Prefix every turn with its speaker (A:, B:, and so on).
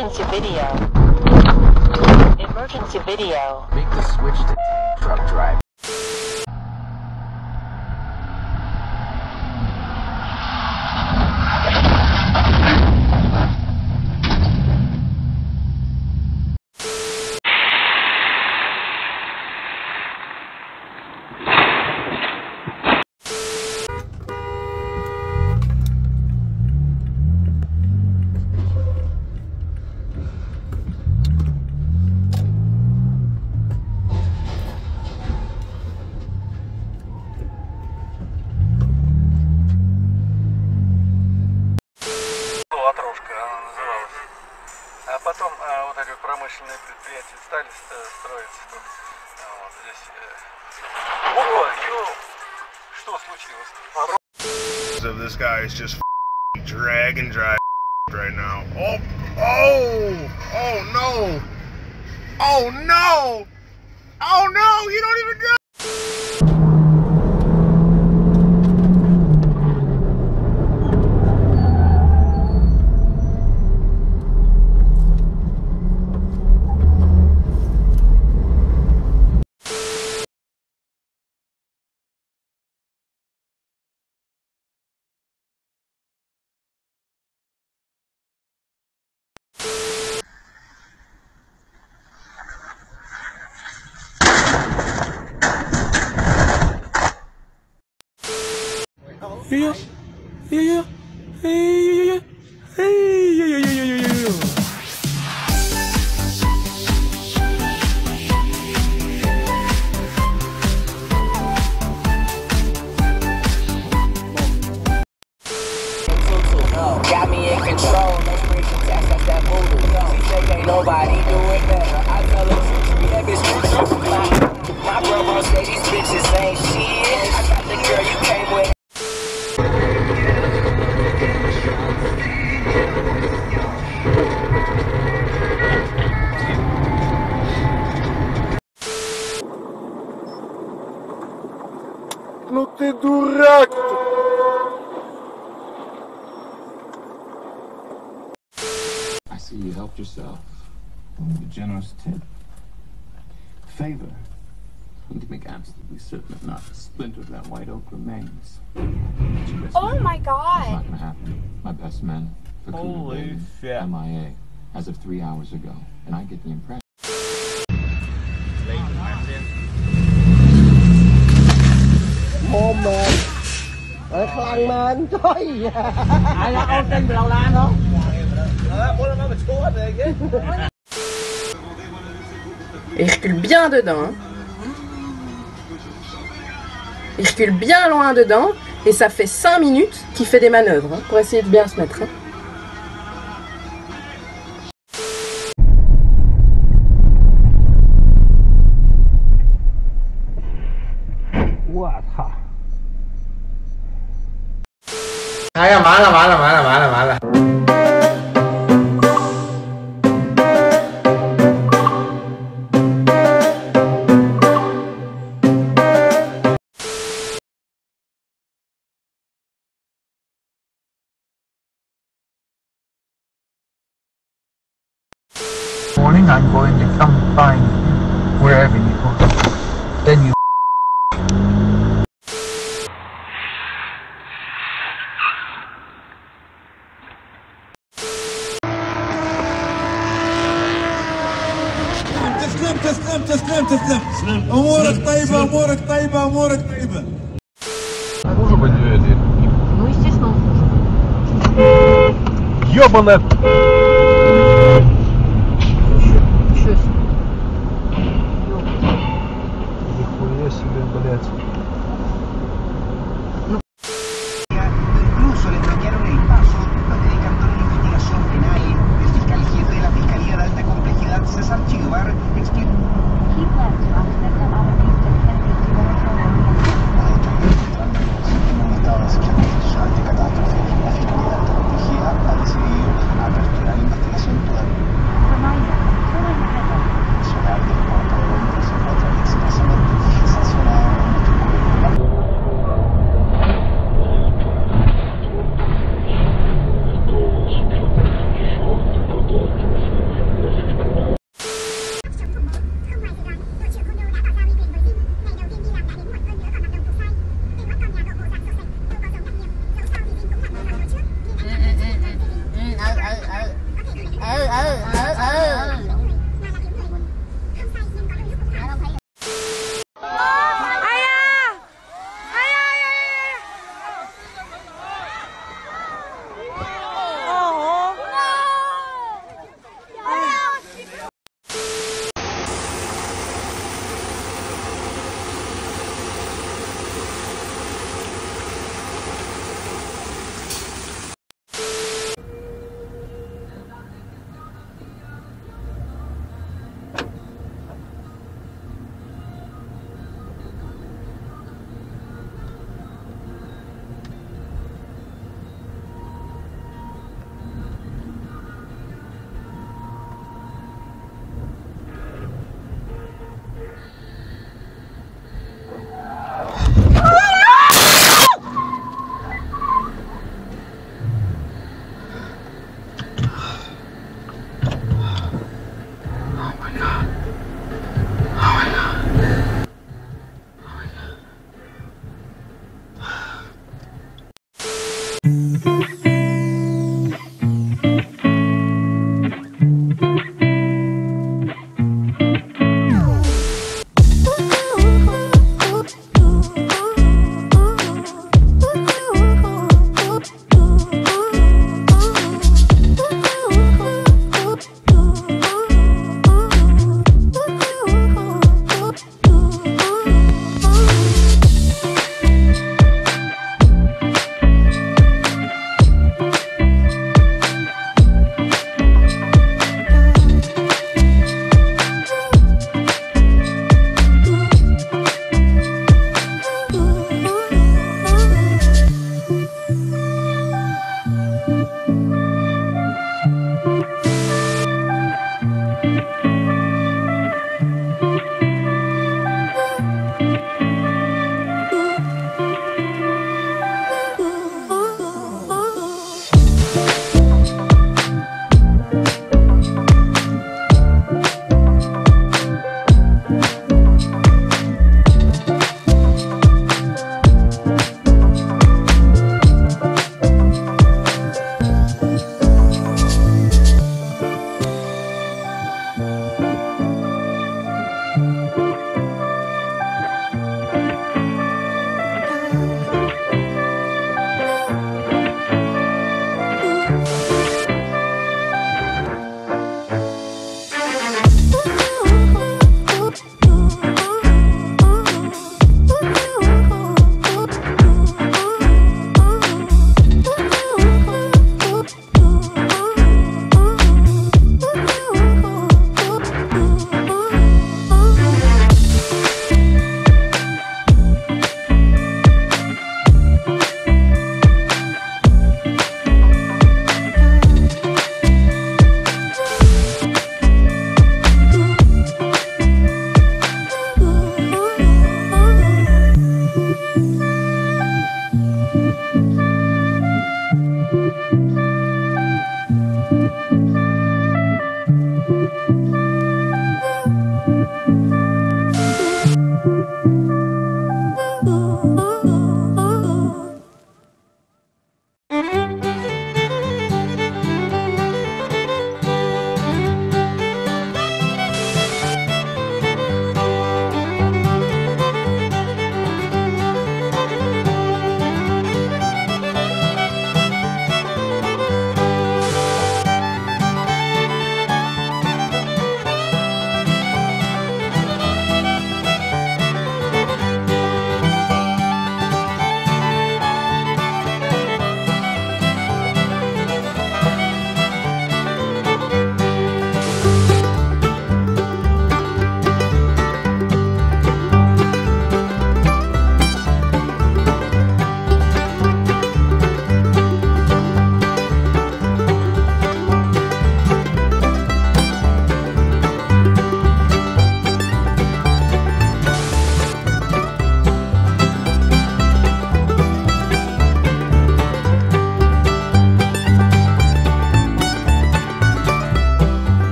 A: Emergency video. Emergency video.
B: Make the switch to truck drive.
C: А потом вот эти промышленные предприятия стали строиться тут. Вот здесь. Ого, что случилось?
D: So this guy is just drag and drive right now. Oh no! Oh no! Oh no! You don't even drive!
B: Got me in control, no strings attached, that's that voodoo. She say ain't nobody do it better. I tell her, yeah, bitch, my brother say these bitches ain't shit. I got the girl you came with.
D: Ну ты дурак!
E: I see you helped yourself. A generous tip. Favor. I need to make absolutely certain that not a splinter of that white oak remains.
F: Oh my god!
E: It's not gonna happen. My best man,
C: Holy shit.
E: MIA, as of 3 hours ago. And I get the impression.
G: Mồm mềm rồi khăn mền thôi ai là ô trên đầu lan không
H: Et il recule bien dedans. Hein. Il recule bien loin dedans. Et ça fait 5 minutes qu'il fait des manœuvres hein, pour essayer de bien se mettre. Hein.
G: Mala.
C: Morning, I'm going to come find you wherever you are. Then you. تسلم امورك طيبه
D: Хуже бы не это.
F: Ну, естественно.
D: Ёбаная!
F: Чё себе?
D: Нихуя себе, блядь.
I: Incluso le bloquearon el paso los dedicaron a una investigación penal. El fiscal jefe de la Fiscalía de Alta Complejidad, César Chivar, explicó. Estado de catástrofe, la Fiscalía de Alta Complejidad ha decidido aperturar
C: Bye.